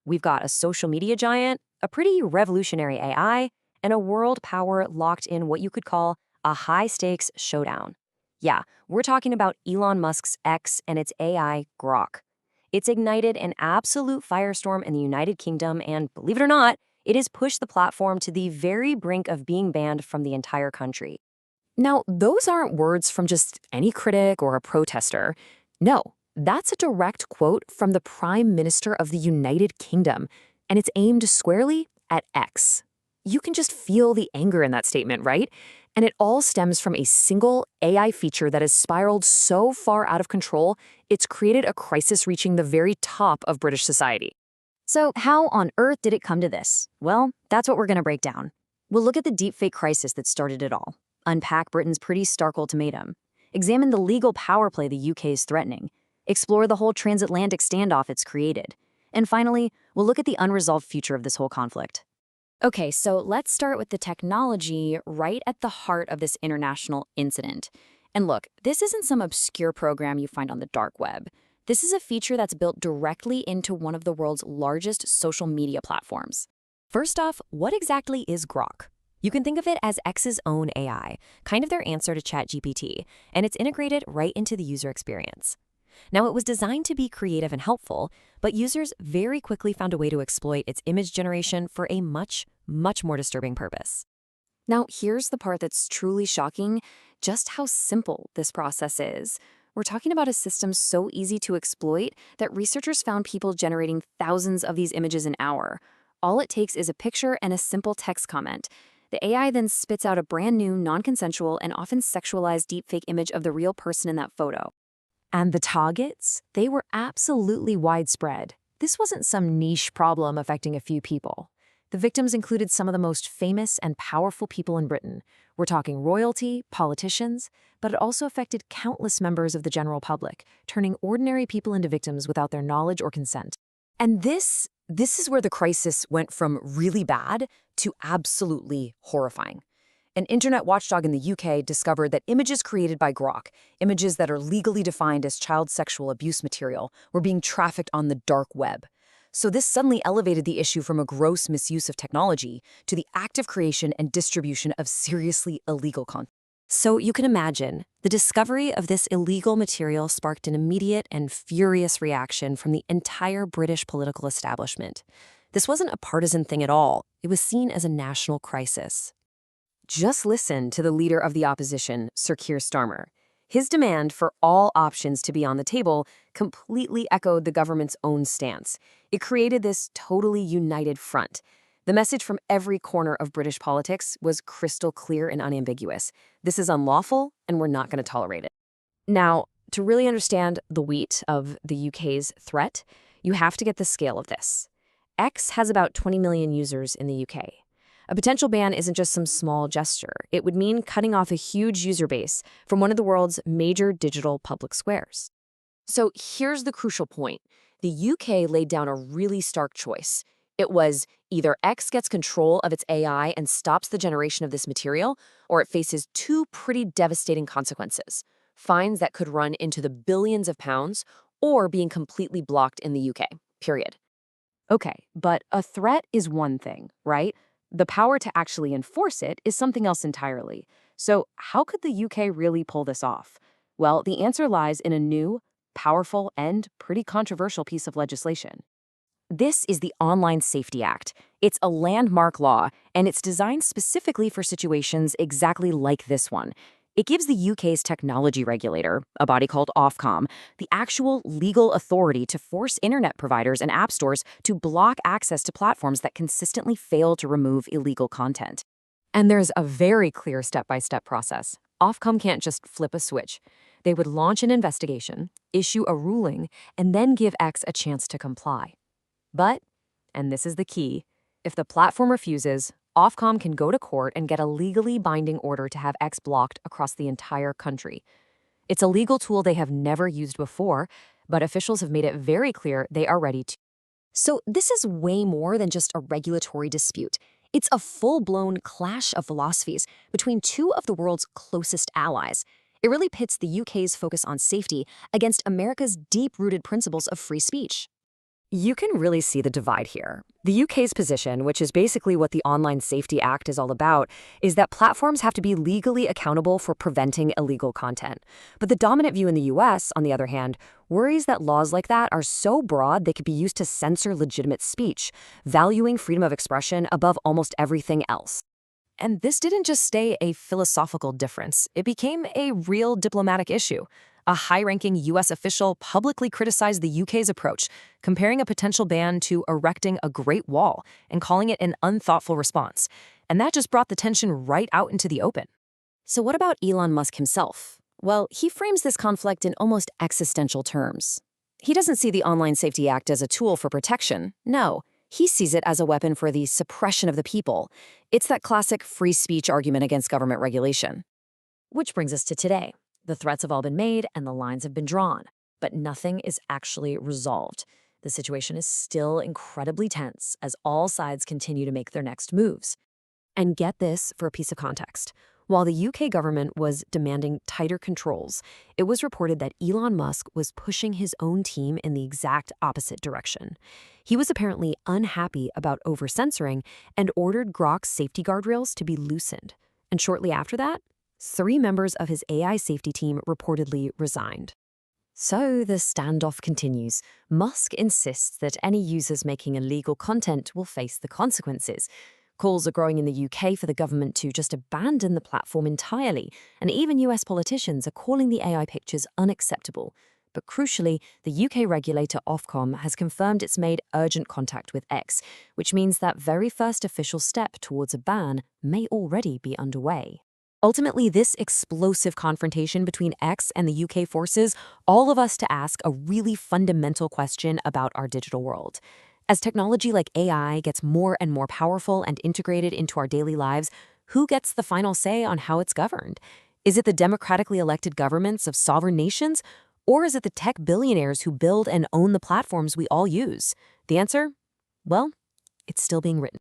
We've got a social media giant, a pretty revolutionary AI, and a world power locked in what you could call a high-stakes showdown. Yeah, we're talking about Elon Musk's X and its AI, Grok. It's ignited an absolute firestorm in the United Kingdom, and believe it or not, it has pushed the platform to the very brink of being banned from the entire country. Now, those aren't words from just any critic or a protester. No, that's a direct quote from the Prime Minister of the United Kingdom, and it's aimed squarely at X. You can just feel the anger in that statement, right? And it all stems from a single AI feature that has spiraled so far out of control, it's created a crisis reaching the very top of British society. So how on earth did it come to this? Well, that's what we're going to break down. We'll look at the deepfake crisis that started it all, unpack Britain's pretty stark ultimatum, examine the legal power play the UK is threatening, explore the whole transatlantic standoff it's created, and finally, we'll look at the unresolved future of this whole conflict. Okay, so let's start with the technology right at the heart of this international incident. And look, this isn't some obscure program you find on the dark web. This is a feature that's built directly into one of the world's largest social media platforms. First off, what exactly is Grok? You can think of it as X's own AI, kind of their answer to ChatGPT, and it's integrated right into the user experience. Now, it was designed to be creative and helpful, but users very quickly found a way to exploit its image generation for a much more disturbing purpose. Now, here's the part that's truly shocking, just how simple this process is. We're talking about a system so easy to exploit that researchers found people generating thousands of these images an hour. All it takes is a picture and a simple text comment. The AI then spits out a brand new, non-consensual, and often sexualized deepfake image of the real person in that photo. And the targets? They were absolutely widespread. This wasn't some niche problem affecting a few people. The victims included some of the most famous and powerful people in Britain. We're talking royalty, politicians, but it also affected countless members of the general public, turning ordinary people into victims without their knowledge or consent. And this is where the crisis went from really bad to absolutely horrifying. An internet watchdog in the UK discovered that images created by Grok, images that are legally defined as child sexual abuse material, were being trafficked on the dark web. So this suddenly elevated the issue from a gross misuse of technology to the active creation and distribution of seriously illegal content. So you can imagine, the discovery of this illegal material sparked an immediate and furious reaction from the entire British political establishment. This wasn't a partisan thing at all. It was seen as a national crisis. Just listen to the leader of the opposition, Sir Keir Starmer. His demand for all options to be on the table completely echoed the government's own stance. It created this totally united front. The message from every corner of British politics was crystal clear and unambiguous. This is unlawful, and we're not going to tolerate it. Now, to really understand the weight of the UK's threat, you have to get the scale of this. X has about 20 million users in the UK. A potential ban isn't just some small gesture. It would mean cutting off a huge user base from one of the world's major digital public squares. So here's the crucial point. The UK laid down a really stark choice. It was either X gets control of its AI and stops the generation of this material, or it faces two pretty devastating consequences: fines that could run into the billions of pounds, or being completely blocked in the UK, period. Okay, but a threat is one thing, right? The power to actually enforce it is something else entirely. So how could the UK really pull this off? Well, the answer lies in a new, powerful, and pretty controversial piece of legislation. This is the Online Safety Act. It's a landmark law, and it's designed specifically for situations exactly like this one. It gives the UK's technology regulator, a body called Ofcom, the actual legal authority to force internet providers and app stores to block access to platforms that consistently fail to remove illegal content. And there's a very clear step-by-step process. Ofcom can't just flip a switch. They would launch an investigation, issue a ruling, and then give X a chance to comply. But, and this is the key, if the platform refuses, Ofcom can go to court and get a legally binding order to have X blocked across the entire country. It's a legal tool they have never used before, but officials have made it very clear they are ready to. So this is way more than just a regulatory dispute. It's a full-blown clash of philosophies between two of the world's closest allies. It really pits the UK's focus on safety against America's deep-rooted principles of free speech. You can really see the divide here. The UK's position, which is basically what the Online Safety Act is all about, is that platforms have to be legally accountable for preventing illegal content. But the dominant view in the US, on the other hand, worries that laws like that are so broad they could be used to censor legitimate speech, valuing freedom of expression above almost everything else. And this didn't just stay a philosophical difference, it became a real diplomatic issue. A high-ranking US official publicly criticized the UK's approach, comparing a potential ban to erecting a Great Wall and calling it an unthoughtful response. And that just brought the tension right out into the open. So what about Elon Musk himself? Well, he frames this conflict in almost existential terms. He doesn't see the Online Safety Act as a tool for protection. No, he sees it as a weapon for the suppression of the people. It's that classic free speech argument against government regulation. Which brings us to today. The threats have all been made and the lines have been drawn, but nothing is actually resolved. The situation is still incredibly tense as all sides continue to make their next moves. And get this for a piece of context. While the UK government was demanding tighter controls, it was reported that Elon Musk was pushing his own team in the exact opposite direction. He was apparently unhappy about over-censoring and ordered Grok's safety guardrails to be loosened. And shortly after that, 3 members of his AI safety team reportedly resigned. So the standoff continues. Musk insists that any users making illegal content will face the consequences. Calls are growing in the UK for the government to just abandon the platform entirely, and even US politicians are calling the AI pictures unacceptable. But crucially, the UK regulator Ofcom has confirmed it's made urgent contact with X, which means that very first official step towards a ban may already be underway. Ultimately, this explosive confrontation between X and the UK forces all of us to ask a really fundamental question about our digital world. As technology like AI gets more and more powerful and integrated into our daily lives, who gets the final say on how it's governed? Is it the democratically elected governments of sovereign nations? Or is it the tech billionaires who build and own the platforms we all use? The answer? Well, it's still being written.